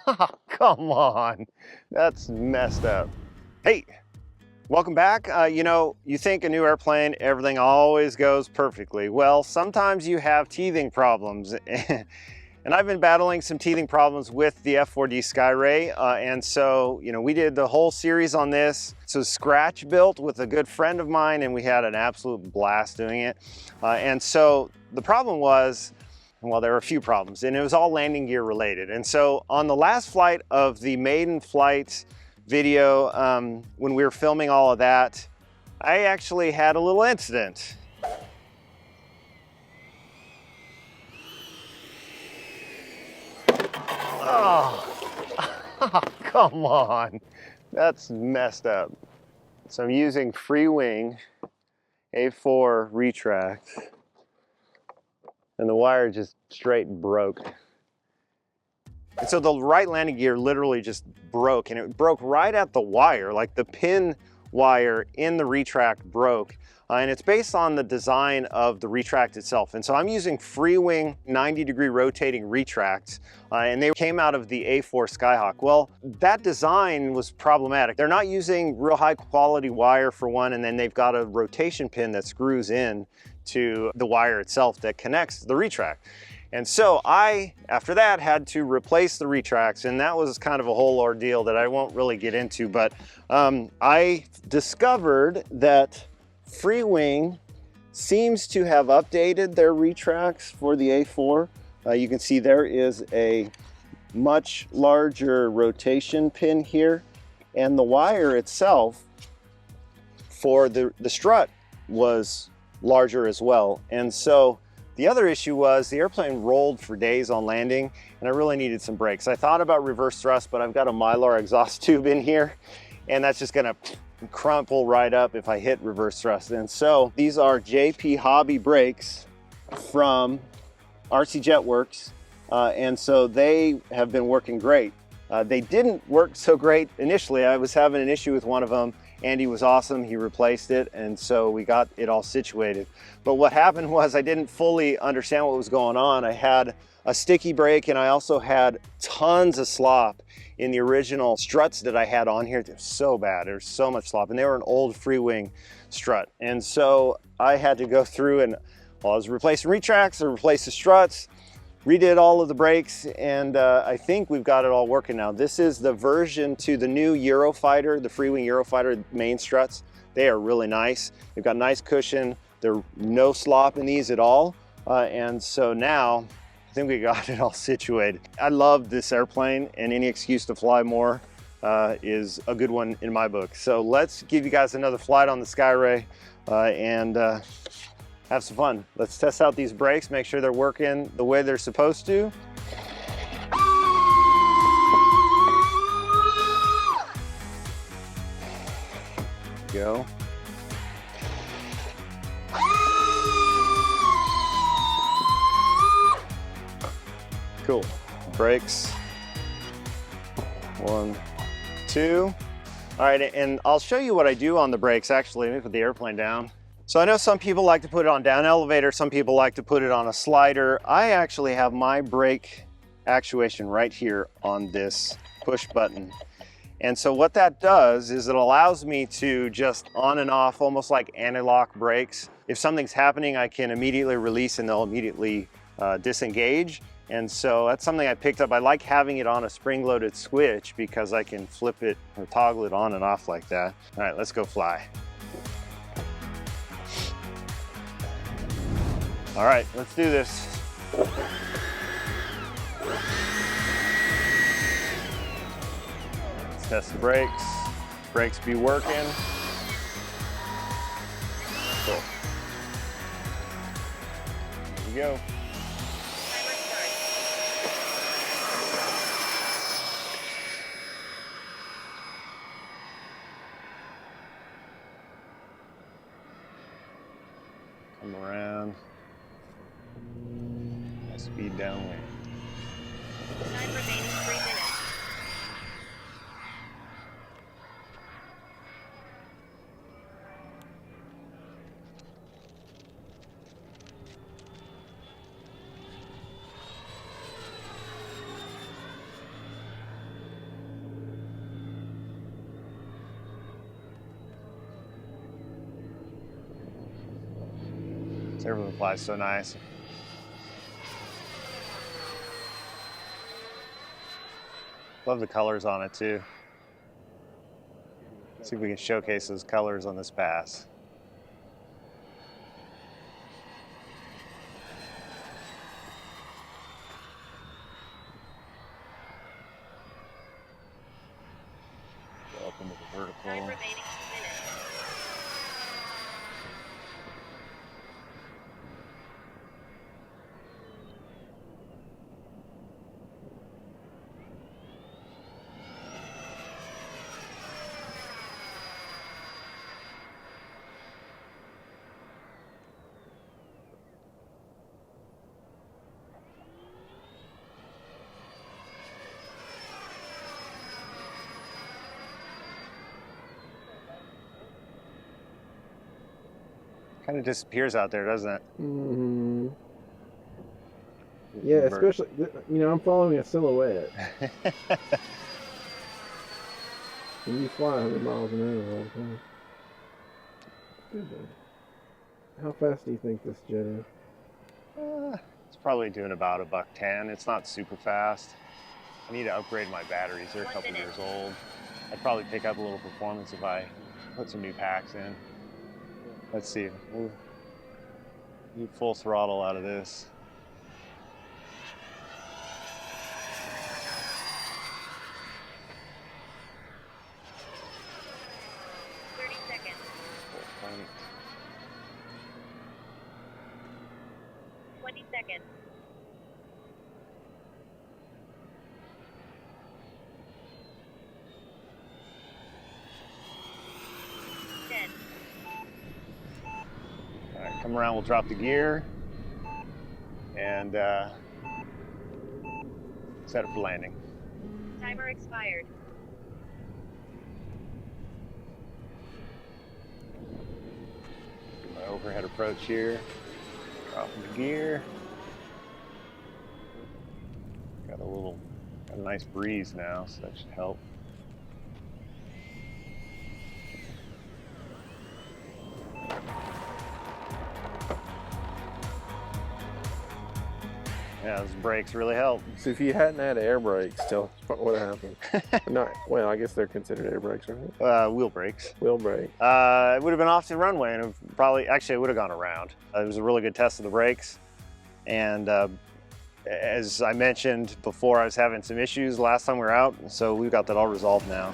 Come on, that's messed up. Hey, welcome back. You know, you think a new airplane, everything always goes perfectly. Well, sometimes you have teething problems. And I've been battling some teething problems with the F4D Skyray. And so, you know, we did the whole series on this. So scratch built with a good friend of mine, and we had an absolute blast doing it. And so the problem was, well, there were a few problems, and it was all landing gear related. And so on the last flight of the maiden flight video, when we were filming all of that, I actually had a little incident. Oh, come on, that's messed up. So I'm using free wing A4 retract, and the wire just straight broke. And so the right landing gear literally just broke, and it broke right at the wire, like the pin wire in the retract broke. And it's based on the design of the retract itself. And so I'm using free wing 90-degree rotating retracts, and they came out of the A4 Skyhawk. Well, that design was problematic. They're not using real high quality wire for one, and then they've got a rotation pin that screws in to the wire itself that connects the retract. And so I, after that, had to replace the retracts, and that was kind of a whole ordeal that I won't really get into, but I discovered that Free Wing seems to have updated their retracts for the A4. You can see there is a much larger rotation pin here, and the wire itself for the strut was larger as well. And so the other issue was the airplane rolled for days on landing, and I really needed some brakes. I thought about reverse thrust, but I've got a Mylar exhaust tube in here, and that's just gonna crumple right up if I hit reverse thrust. And so these are JP Hobby brakes from RCJetwerx, and so they have been working great. They didn't work so great initially. I was having an issue with one of them. Andy was awesome, he replaced it, and so we got it all situated. But what happened was I didn't fully understand what was going on. I had a sticky brake, and I also had tons of slop in the original struts that I had on here. They're so bad, there's so much slop, and they were an old free wing strut. And so I had to go through, and while I was replacing retracts, I replaced the struts, redid all of the brakes, and I think we've got it all working now. This is the version to the new Eurofighter, the Free Wing Eurofighter main struts. They are really nice. They've got nice cushion. There's no slop in these at all. And so now, I think we got it all situated. I love this airplane, and any excuse to fly more is a good one in my book. So let's give you guys another flight on the Skyray and have some fun. Let's test out these brakes, make sure they're working the way they're supposed to. Go. Cool. Brakes. 1, 2. All right, and I'll show you what I do on the brakes. Actually, let me put the airplane down. So I know some people like to put it on down elevator, some people like to put it on a slider. I actually have my brake actuation right here on this push button. And so what that does is it allows me to just on and off, almost like anti-lock brakes. If something's happening, I can immediately release and they'll immediately disengage. And so that's something I picked up. I like having it on a spring-loaded switch because I can flip it or toggle it on and off like that. All right, let's go fly. All right, let's do this. Let's test the brakes. Brakes be working. Cool. Here we go. Come around. Speed downwind. Time remaining 3 minutes. Everyone flies so nice. Love the colors on it too. See if we can showcase those colors on this pass. Go up into the vertical. Time remaining 2 minutes. Kind of disappears out there, doesn't it? Mm-hmm. Yeah, especially, you know, I'm following a silhouette. And you fly 100 miles an hour all the time. Good then. How fast do you think this jet is? It's probably doing about $110. It's not super fast. I need to upgrade my batteries. They're a couple years old. I'd probably pick up a little performance if I put some new packs in. Let's see. We'll need full throttle out of this. Seconds. 20 seconds. All right, come around, we'll drop the gear and set it for landing. Timer expired. My overhead approach here, dropping the gear. Got a nice breeze now, so that should help. Yeah, those brakes really help. So if you hadn't had air brakes, tell us what would have happened. Not, well, I guess they're considered air brakes, right? Wheel brakes. Wheel brake. It would have been off the runway and actually it would have gone around. It was a really good test of the brakes. And as I mentioned before, I was having some issues last time we were out, so we've got that all resolved now.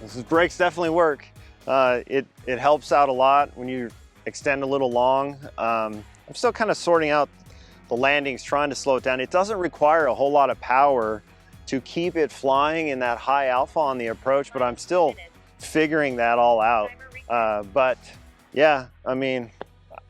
These brakes definitely work. It helps out a lot when you extend a little long. I'm still kind of sorting out the landings, trying to slow it down. It doesn't require a whole lot of power to keep it flying in that high alpha on the approach, but I'm still figuring that all out. But yeah, I mean,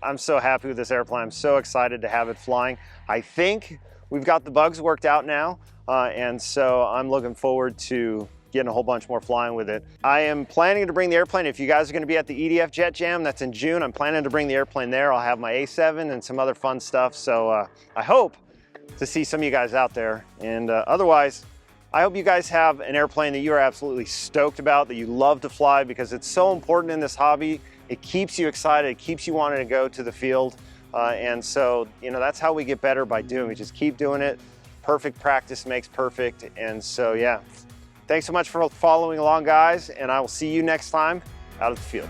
I'm so happy with this airplane. I'm so excited to have it flying. I think we've got the bugs worked out now, and so I'm looking forward to getting a whole bunch more flying with it. I am planning to bring the airplane. If you guys are going to be at the EDF Jet Jam, that's in June, I'm planning to bring the airplane there. I'll have my A7 and some other fun stuff. So I hope to see some of you guys out there. And otherwise, I hope you guys have an airplane that you are absolutely stoked about, that you love to fly, because it's so important in this hobby. It keeps you excited, it keeps you wanting to go to the field. And so, you know, that's how we get better, by doing it. We just keep doing it. Perfect practice makes perfect. And so, yeah. Thanks so much for following along, guys, and I will see you next time out of the field.